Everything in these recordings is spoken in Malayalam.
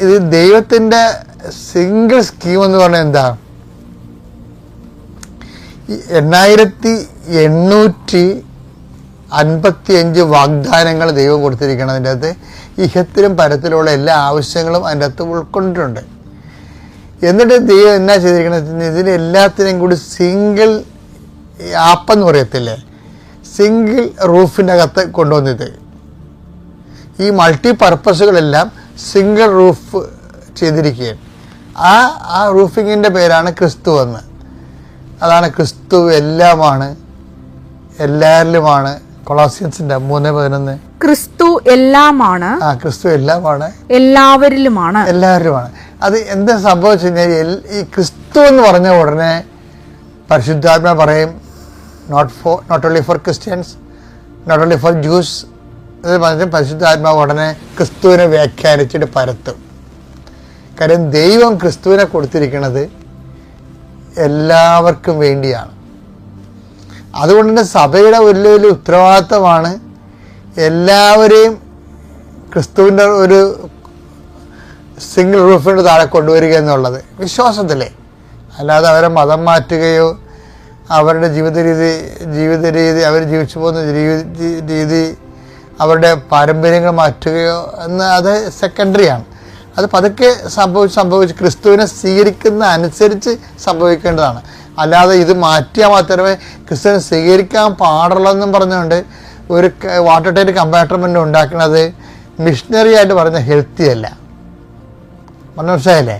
ഇത് ദൈവത്തിൻ്റെ സിംഗിൾ സ്കീം എന്ന് പറഞ്ഞാൽ എന്താ? 8855 വാഗ്ദാനങ്ങൾ ദൈവം കൊടുത്തിരിക്കണം. അതിൻ്റെ അകത്ത് ഇഹത്തിലും പരത്തിലുള്ള എല്ലാ ആവശ്യങ്ങളും അതിൻ്റെ അകത്ത് ഉൾക്കൊണ്ടിട്ടുണ്ട്. എന്നിട്ട് ദൈവം എന്നാ ചെയ്തിരിക്കണം? ഇതിനെല്ലാത്തിനെയും കൂടി സിംഗിൾ ആപ്പെന്ന് പറയത്തില്ലേ, സിംഗിൾ റൂഫിൻ്റെ അകത്ത് കൊണ്ടുവന്നത്. ഈ മൾട്ടി പർപ്പസുകളെല്ലാം സിംഗിൾ റൂഫ് ചെയ്തിരിക്കുകയാണ്. ആ റൂഫിങ്ങിൻ്റെ പേരാണ് ക്രിസ്തു എന്ന്. അതാണ് ക്രിസ്തു എല്ലാമാണ്, എല്ലാവരിലുമാണ്. കൊളോസിയൻസിന്റെ 3:11 ക്രിസ്തു എല്ലാമാണ്, ക്രിസ്തു എല്ലാമാണ്, എല്ലാവരിലുമാണ്. അത് എന്താ സംഭവിച്ചു കഴിഞ്ഞാൽ ഈ ക്രിസ്തു എന്ന് പറഞ്ഞ ഉടനെ പരിശുദ്ധാത്മ പറയും not only for Christians, not only for Jews. ഇത് പറഞ്ഞ പരിശുദ്ധാത്മാവ് ഉടനെ ക്രിസ്തുവിനെ വ്യാഖ്യാനിച്ചിട്ട് പരത്തും. കാര്യം ദൈവം ക്രിസ്തുവിനെ കൊടുത്തിരിക്കുന്നത് എല്ലാവർക്കും വേണ്ടിയാണ്. അതുകൊണ്ട് തന്നെ സഭയുടെ വലിയ വലിയ ഉത്തരവാദിത്തമാണ് എല്ലാവരെയും ക്രിസ്തുവിൻ്റെ ഒരു സിംഗിൾ റൂഫിൻ്റെ താഴെ കൊണ്ടുവരിക എന്നുള്ളത്, വിശ്വാസത്തിലേ. അല്ലാതെ അവരെ മതം മാറ്റുകയോ അവരുടെ ജീവിത രീതി അവർ ജീവിച്ചു പോകുന്ന രീതി അവരുടെ പാരമ്പര്യങ്ങൾ മാറ്റുകയോ എന്ന് അത് സെക്കൻഡറിയാണ്. അത് പതുക്കെ സംഭവിച്ച് ക്രിസ്തുവിനെ സ്വീകരിക്കുന്ന അനുസരിച്ച് സംഭവിക്കേണ്ടതാണ്. അല്ലാതെ ഇത് മാറ്റിയാൽ മാത്രമേ ക്രിസ്തുവിനെ സ്വീകരിക്കാൻ പാടുള്ളൂ പറഞ്ഞുകൊണ്ട് ഒരു വാട്ടർ ടൈറ്റ് കമ്പാർട്ട്മെൻ്റ് ഉണ്ടാക്കുന്നത് മിഷണറി ആയിട്ട് പറഞ്ഞ ഹെൽത്തി അല്ല. മനസ്സിലായില്ലേ?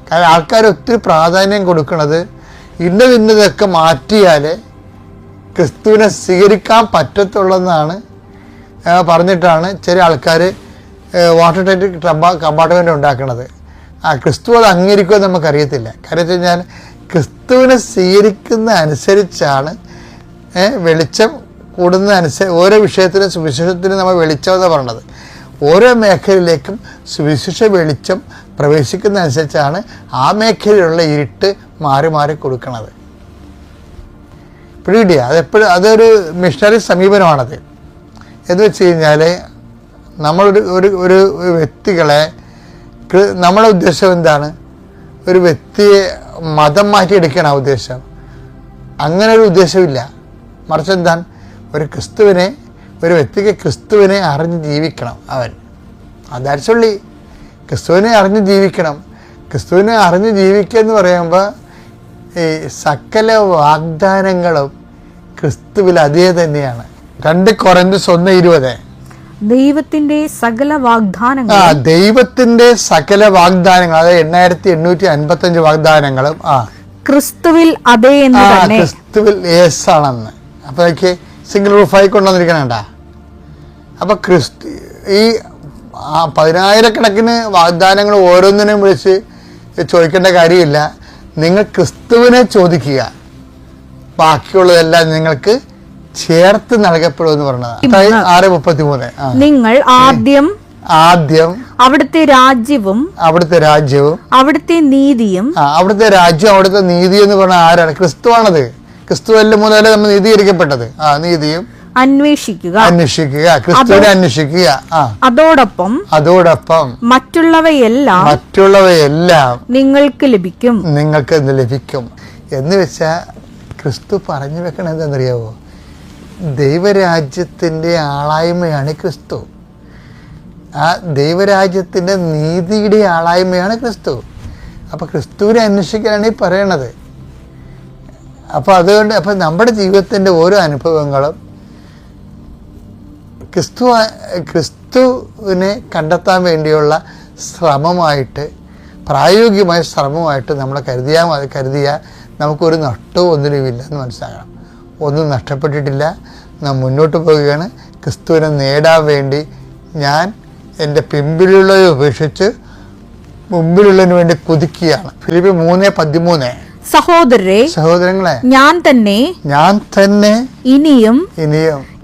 കാരണം ആൾക്കാർ ഒത്തിരി പ്രാധാന്യം കൊടുക്കുന്നത് ഇന്നതൊക്കെ മാറ്റിയാൽ ക്രിസ്തുവിനെ സ്വീകരിക്കാൻ പറ്റത്തുള്ളതെന്നാണ് പറഞ്ഞിട്ടാണ് ചില ആൾക്കാർ വാട്ടർ ടൈറ്റ് കമ്പാർട്ട്മെൻ്റ് ഉണ്ടാക്കുന്നത്. ക്രിസ്തു അത് അംഗീകരിക്കുമെന്ന് നമുക്കറിയത്തില്ല. കാര്യം വെച്ച് കഴിഞ്ഞാൽ ക്രിസ്തുവിനെ സ്വീകരിക്കുന്ന അനുസരിച്ചാണ് വെളിച്ചം കൂടുന്ന ഓരോ വിഷയത്തിനും സുവിശേഷത്തിനും നമ്മൾ വെളിച്ചം എന്ന് പറയുന്നത്. ഓരോ മേഖലയിലേക്കും സുവിശേഷ വെളിച്ചം പ്രവേശിക്കുന്ന അനുസരിച്ചാണ് ആ മേഖലയിലുള്ള ഇരുട്ട് മാറി മാറി കൊടുക്കുന്നത്. പിടികിട്ടിയ അതെപ്പോഴും അതൊരു മിഷണറി സമീപനമാണത്. എന്ന് വെച്ച് കഴിഞ്ഞാൽ നമ്മളൊരു ഒരു വ്യക്തികളെ, നമ്മുടെ ഉദ്ദേശം എന്താണ്? ഒരു വ്യക്തിയെ മതം മാറ്റിയെടുക്കണം ഉദ്ദേശം. അങ്ങനെ ഒരു ഉദ്ദേശമില്ല. മറിച്ച് എന്താണ്? ഒരു വ്യക്തിക്ക് ക്രിസ്തുവിനെ അറിഞ്ഞ് ജീവിക്കണം. അതാച്ചുള്ളി ക്രിസ്തുവിനെ അറിഞ്ഞ് ജീവിക്കണം. ക്രിസ്തുവിനെ അറിഞ്ഞ് ജീവിക്കുക എന്ന് പറയുമ്പോൾ ഈ സകല വാഗ്ദാനങ്ങളും ക്രിസ്തുവിൽ അതേ തന്നെയാണ്. 2 കൊരിന്ത്യർ 1:20 ദൈവത്തിന്റെ സകല വാഗ്ദാനങ്ങൾ, ദൈവത്തിന്റെ സകല വാഗ്ദാനങ്ങൾ, അതായത് 8855 വാഗ്ദാനങ്ങളും ക്രിസ്തുവിൽ അതേ എന്ന് തന്നെ, ക്രിസ്തുവിൽ യേസ് ആണെന്ന്. അപ്പൊ സിംഗിൾ റൂഫായി കൊണ്ടുവന്നിരിക്കണേണ്ട. അപ്പൊ ഈ 10,000 വാഗ്ദാനങ്ങൾ ഓരോന്നിനും വിളിച്ച് ചോദിക്കേണ്ട കാര്യമില്ല. നിങ്ങൾ ക്രിസ്തുവിനെ ചോദിക്കുക, ബാക്കിയുള്ളതെല്ലാം നിങ്ങൾക്ക് ചേർത്ത് നൽകപ്പെടുമെന്ന് പറഞ്ഞത് 6:33. നിങ്ങൾ ആദ്യം അവിടുത്തെ രാജ്യവും അവിടുത്തെ നീതിയും അവിടുത്തെ നീതി എന്ന് പറഞ്ഞാൽ ആരാണ്? ക്രിസ്തുവാണത്. ക്രിസ്തുവല്ല മുതലേ നമ്മൾ നീതീകരിക്കപ്പെട്ടത്. നീതിയും അന്വേഷിക്കുക, ക്രിസ്തുവിനെ അന്വേഷിക്കുക. അതോടൊപ്പം മറ്റുള്ളവയെല്ലാം നിങ്ങൾക്ക് ലഭിക്കും എന്ന് വെച്ചാൽ ക്രിസ്തു പറഞ്ഞു വെക്കണത് എന്താണെന്നറിയാവോ? ദൈവരാജ്യത്തിൻ്റെ ആളായ്മയാണ് ക്രിസ്തു. ആ ദൈവരാജ്യത്തിൻ്റെ നീതിയുടെ ആളായ്മയാണ് ക്രിസ്തു. അപ്പോൾ ക്രിസ്തുവിനെ അന്വേഷിക്കാനാണ് ഈ പറയണത്. അപ്പോൾ നമ്മുടെ ജീവിതത്തിൻ്റെ ഓരോ അനുഭവങ്ങളും ക്രിസ്തുവിനെ കണ്ടെത്താൻ വേണ്ടിയുള്ള ശ്രമമായിട്ട്, പ്രായോഗികമായ ശ്രമമായിട്ട് നമ്മൾ കരുതിയാൽ നമുക്കൊരു നഷ്ടവും ഒന്നിനുമില്ല എന്ന് മനസ്സിലാക്കണം. ഒന്നും നഷ്ടപ്പെട്ടിട്ടില്ല. നാം മുന്നോട്ട് പോവുകയാണ്. ക്രിസ്തുവിനെ നേടാൻ വേണ്ടി ഞാൻ എൻ്റെ പിമ്പിലുള്ളത് ഉപേക്ഷിച്ച് മുമ്പിലുള്ളതിന് വേണ്ടി കുതിക്കുകയാണ്. ഫിലിപ്പിയർ 3:13 സഹോദരങ്ങളെ ഞാൻ തന്നെ ഇനിയും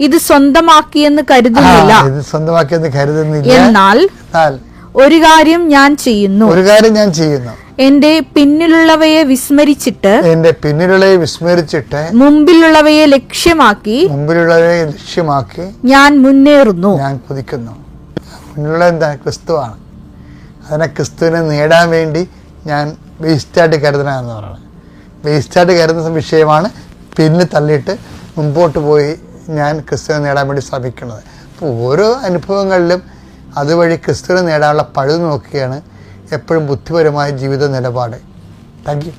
ഇത് സ്വന്തമാക്കിയെന്ന് കരുതുന്നില്ല. എന്നാൽ ഒരു കാര്യം ഞാൻ ചെയ്യുന്നു, എന്റെ പിന്നിലുള്ളവയെ വിസ്മരിച്ചിട്ട് മുമ്പിലുള്ളവയെ ലക്ഷ്യമാക്കി ഞാൻ മുന്നേറുന്നു. ഞാൻ കുതിക്കുന്നു. മുന്നിലുള്ള എന്താ? ക്രിസ്തുവാണ്. അതിനെ ക്രിസ്തുവിനെ നേടാൻ വേണ്ടി ഞാൻ വേസ്റ്റായിട്ട് കരുതണമെന്ന് പറയുന്നത്. വേസ്റ്റായിട്ട് കരുതുന്ന വിഷയമാണ് പിന്നെ തള്ളിയിട്ട് മുമ്പോട്ട് പോയി ഞാൻ ക്രിസ്തുവിനെ നേടാൻ വേണ്ടി ശ്രമിക്കുന്നത്. അപ്പോൾ ഓരോ അനുഭവങ്ങളിലും അതുവഴി ക്രിസ്തുവിനെ നേടാനുള്ള പഴുത് നോക്കുകയാണ് എപ്പോഴും ബുദ്ധിപരമായ ജീവിത നിലപാട്. Thank you.